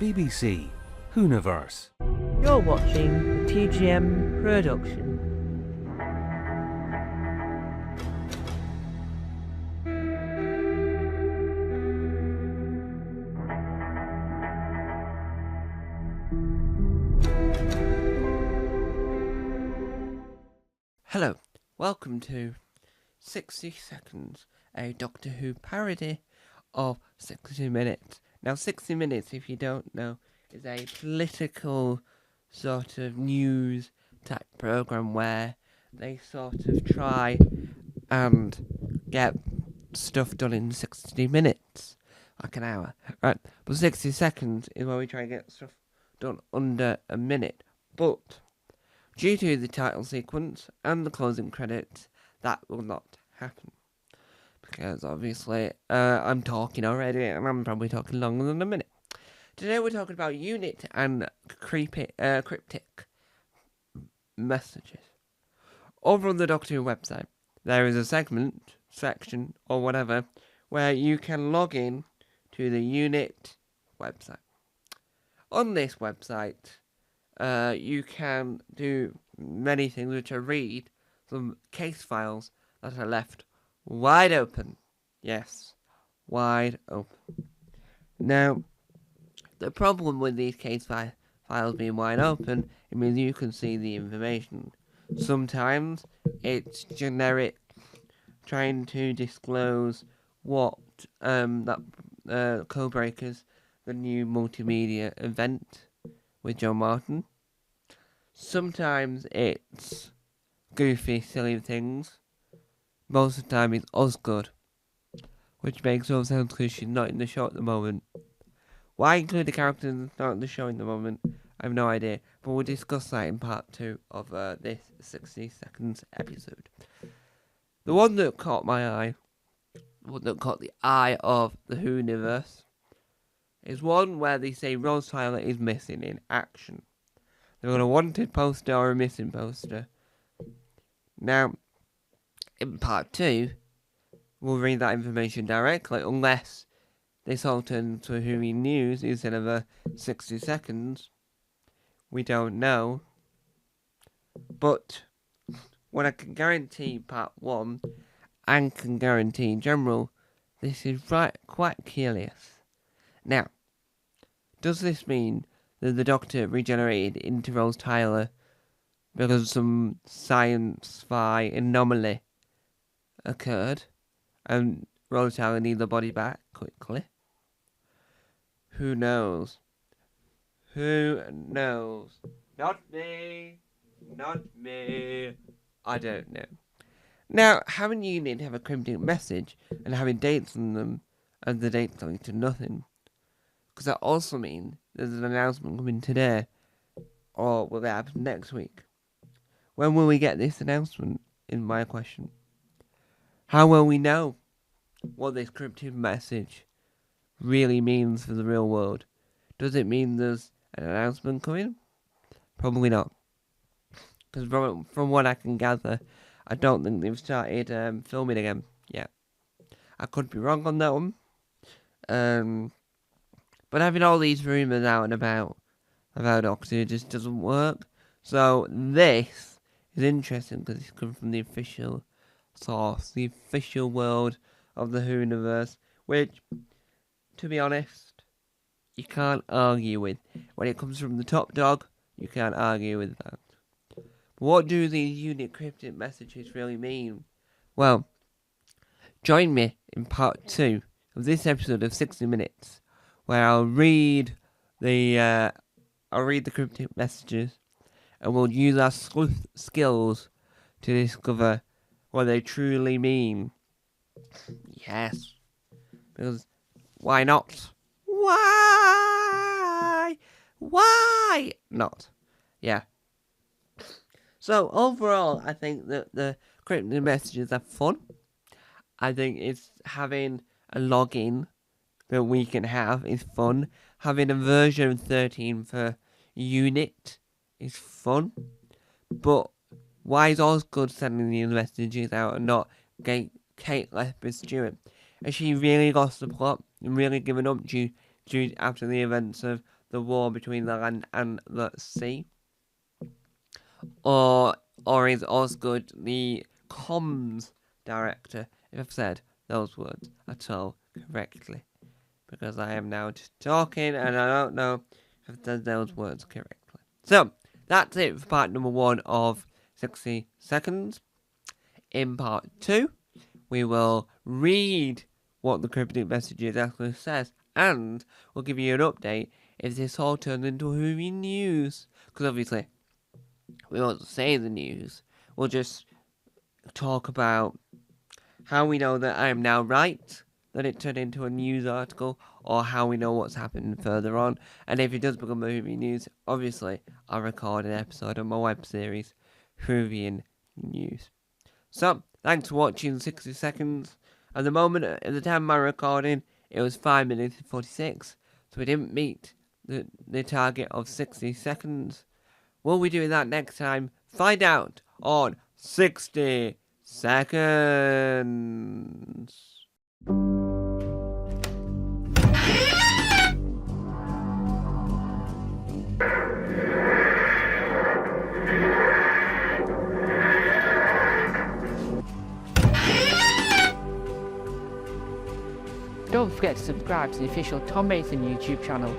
BBC Hooniverse. You're watching the TGM production. Hello, welcome to 60 Seconds, a Doctor Who parody of 60 Minutes. Now, 60 Minutes, if you don't know, is a political sort of news type program where they sort of try and get stuff done in 60 minutes, like an hour, right? But 60 seconds is where we try and get stuff done under a minute. But due to the title sequence and the closing credits, that will not happen. Because obviously, I'm talking already, and I'm probably talking longer than a minute. Today we're talking about unit and cryptic messages. Over on the Doctor Who website, there is a section, or whatever, where you can log in to the unit website. On this website, you can do many things, which are read some case files that are left wide open. Yes, wide open. Now, the problem with these case files being wide open, it means you can see the information. Sometimes it's generic, trying to disclose what Codebreakers, the new multimedia event with John Martin. Sometimes it's goofy, silly things. Most of the time it's Osgood, which makes no sense because she's not in the show at the moment. Why include the characters not in the show in the moment? I have no idea, but we'll discuss that in part 2 of this 60 Seconds episode. The one that caught my eye, the one that caught the eye of the Who-niverse, is one where they say Rose Tyler is missing in action. They've got a wanted poster or a missing poster. Now, in part 2, we'll read that information directly, unless this all turns to Who News instead of a 60 seconds. We don't know. But what I can guarantee part 1, and can guarantee in general, this is quite curious. Now, does this mean that the Doctor regenerated into Rose Tyler because some sci-fi anomaly occurred and Rose Tyler needs the body back quickly? Who knows? Who knows? Not me. Not me. I don't know. Now, having unit have a cryptic message and having dates on them, and the dates lead to nothing, because that also means there's an announcement coming today, or will that happen next week? When will we get this announcement, is my question. How will we know what this cryptic message really means for the real world? Does it mean there's an announcement coming? Probably not. Because from what I can gather, I don't think they've started filming again yet. I could be wrong on that one. But having all these rumours out and about Doctor Who just doesn't work. So this is interesting because it's come from the official source, the official world of the Who-niverse, which, to be honest, you can't argue with. When it comes from the top dog, you can't argue with that. But what do these unit cryptic messages really mean? Well, join me in part 2 of this episode of 60 Minutes, where I'll read the cryptic messages, and we'll use our sleuth skills to discover what they truly mean. Yes, because why not? Why not? Yeah. So overall, I think that the cryptic messages are fun. I think it's having a login that we can have is fun. Having a version 13 for unit is fun. But why is Osgood sending these messages out and not Kate Lethbridge Stewart? Has she really lost the plot and really given up due after the events of the war between the land and the sea. Or is Osgood the comms director, if I've said those words at all correctly? Because I am now just talking and I don't know if I've said those words correctly. So, that's it for part number 1 of 60 Seconds. In part 2, we will read what the cryptic messages actually says, and we'll give you an update if this all turns into Whovian news. Because obviously, we won't say the news. We'll just talk about how we know that I am now right, that it turned into a news article, or how we know what's happened further on. And if it does become Whovian news, obviously, I'll record an episode of my web series, Whovian News. So, thanks for watching 60 Seconds. At the moment, at the time of my recording, it was 5 minutes and 46. So we didn't meet the target of 60 seconds. Will we do that next time? Find out on 60 Seconds. Don't forget to subscribe to the official Tom Mason YouTube channel